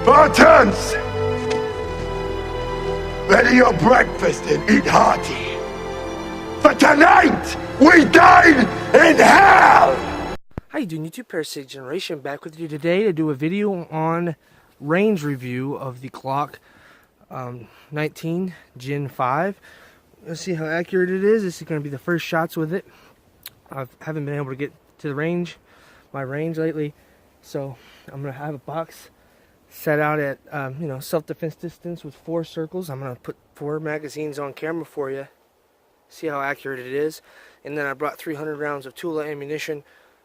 Spartans! Ready your breakfast and eat hearty. For tonight, we dine in hell! How you doing, YouTube? Parasite Generation back with you today to do a video on range review of the Glock 19 Gen 5. Let's see how accurate it is. This is going to be the first shots with it. I haven't been able to get to the range, my range lately, so I'm going to have a box set out at self-defense distance with 4 circles. I'm going to put 4 magazines on camera for you, see how accurate it is. And then I brought 300 rounds of Tula ammunition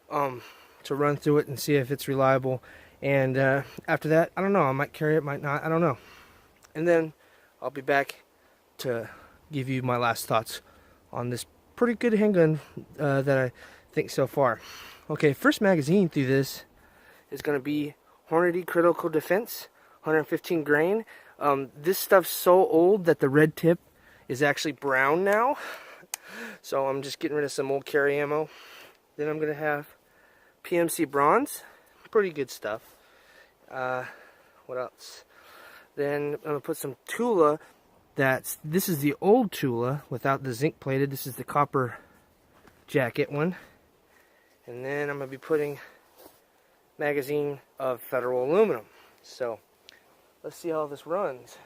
to run through it and see if it's reliable. And after that, I don't know, I might carry it, might not, I don't know. And then I'll be back to give you my last thoughts on this pretty good handgun that I think so far. Okay, first magazine through this is going to be Hornady Critical Defense, 115 grain. This stuff's so old that the red tip is actually brown now. So I'm just getting rid of some old carry ammo. Then I'm going to have PMC Bronze, pretty good stuff. What else? Then I'm going to put some Tula. This is the old Tula without the zinc plated. This is the copper jacket one. And then I'm going to be putting magazine of Federal aluminum. So let's see how this runs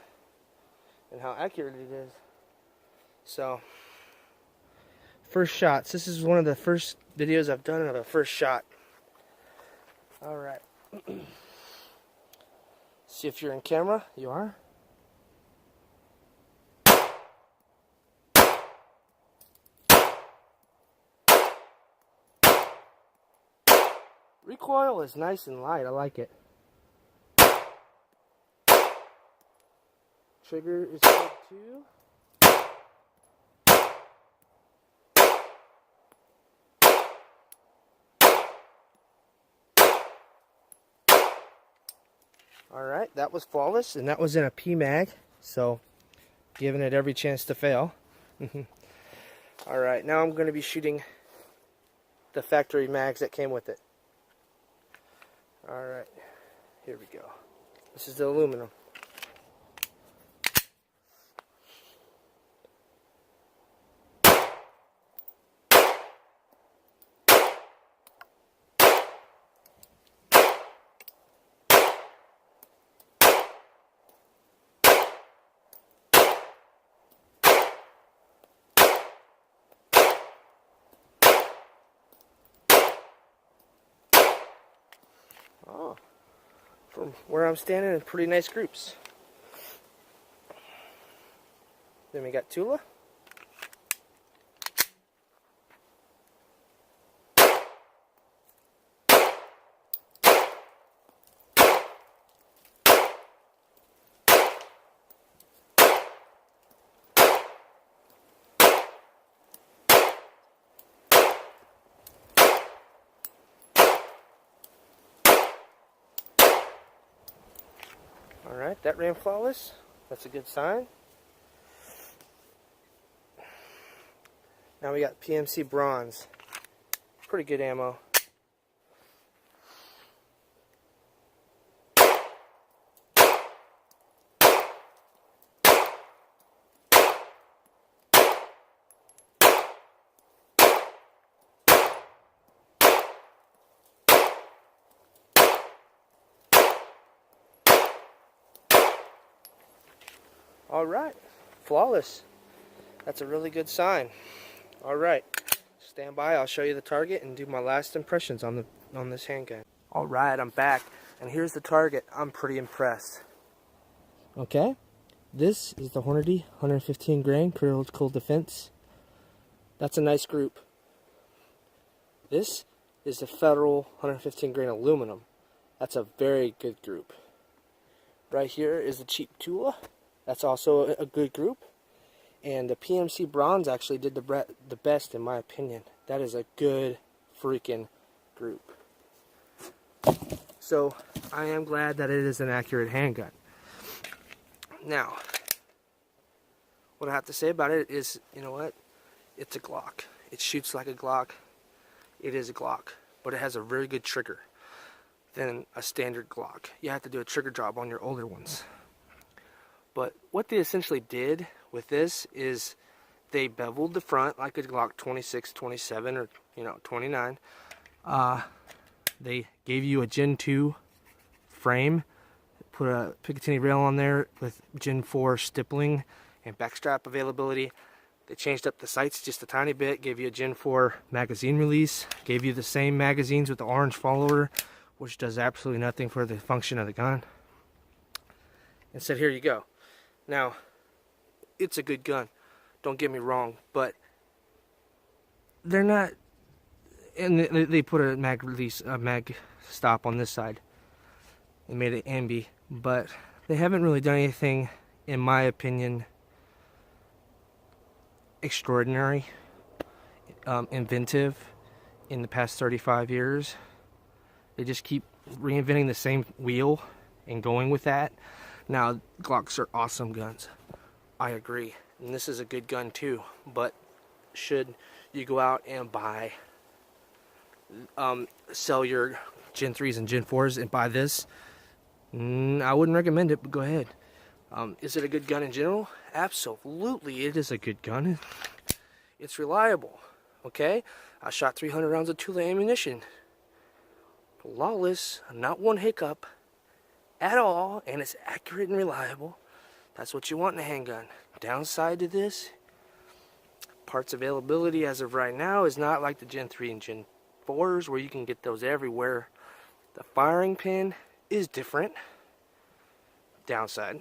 and how accurate it is. So first shots. This is one of the first videos I've done of a first shot. Alright. See if you're in camera. You are. Recoil is nice and light. I like it. Trigger is good too. Alright, that was flawless, and that was in a P mag, so giving it every chance to fail. Alright, now I'm going to be shooting the factory mags that came with it. Alright, here we go. This is the aluminum. Oh, from where I'm standing, in pretty nice groups. Then we got Tula. Alright, that ran flawless. That's a good sign. Now we got PMC Bronze. Pretty good ammo. Alright, flawless. That's a really good sign. Alright, stand by, I'll show you the target and do my last impressions on this handgun. Alright, I'm back, and here's the target. I'm pretty impressed. Okay, this is the Hornady 115 grain Critical Defense. That's a nice group. This is the Federal 115 grain aluminum. That's a very good group. Right here is the cheap Tula. That's also a good group. And the PMC Bronze actually did the best in my opinion. That is a good freaking group. So I am glad that it is an accurate handgun. Now, what I have to say about it is, you know what? It's a Glock. It shoots like a Glock. It is a Glock. But it has a very good trigger. than a standard Glock. You have to do a trigger job on your older ones. But what they essentially did with this is they beveled the front like a Glock 26, 27, or 29. They gave you a Gen 2 frame, put a Picatinny rail on there with Gen 4 stippling and backstrap availability. They changed up the sights just a tiny bit, gave you a Gen 4 magazine release, gave you the same magazines with the orange follower, which does absolutely nothing for the function of the gun, and said, here you go. Now, it's a good gun, don't get me wrong, but they're not, and they put a mag release, a mag stop on this side. They made it ambi, but they haven't really done anything, in my opinion, extraordinary, inventive in the past 35 years. They just keep reinventing the same wheel and going with that. Now, Glocks are awesome guns. I agree. And this is a good gun too. But should you go out and buy, sell your Gen 3s and Gen 4s and buy this, I wouldn't recommend it, but go ahead. Is it a good gun in general? Absolutely, it is a good gun. It's reliable, okay? I shot 300 rounds of Tula ammunition. Flawless, not one hiccup at all, and it's accurate and reliable. That's what you want in a handgun. Downside to this, parts availability as of right now is not like the Gen 3 and Gen 4s where you can get those everywhere. The firing pin is different. Downside,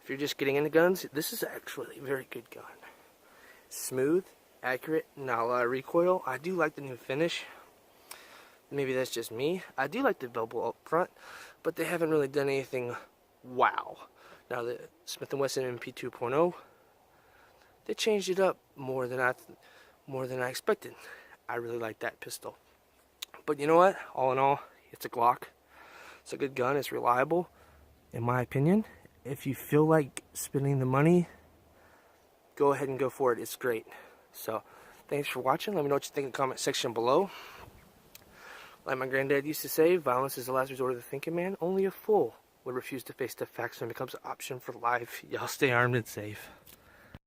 if you're just getting into guns, this is actually a very good gun. Smooth, accurate, not a lot of recoil. I do like the new finish. Maybe that's just me. I do like the bevel up front, but they haven't really done anything wow. Now the Smith & Wesson MP 2.0, they changed it up more than I expected. I really like that pistol. But you know what? All in all, it's a Glock. It's a good gun. It's reliable, in my opinion. If you feel like spending the money, go ahead and go for it. It's great. So, thanks for watching. Let me know what you think in the comment section below. Like my granddad used to say, violence is the last resort of the thinking man. Only a fool would refuse to face the facts when it becomes an option for life. Y'all stay armed and safe.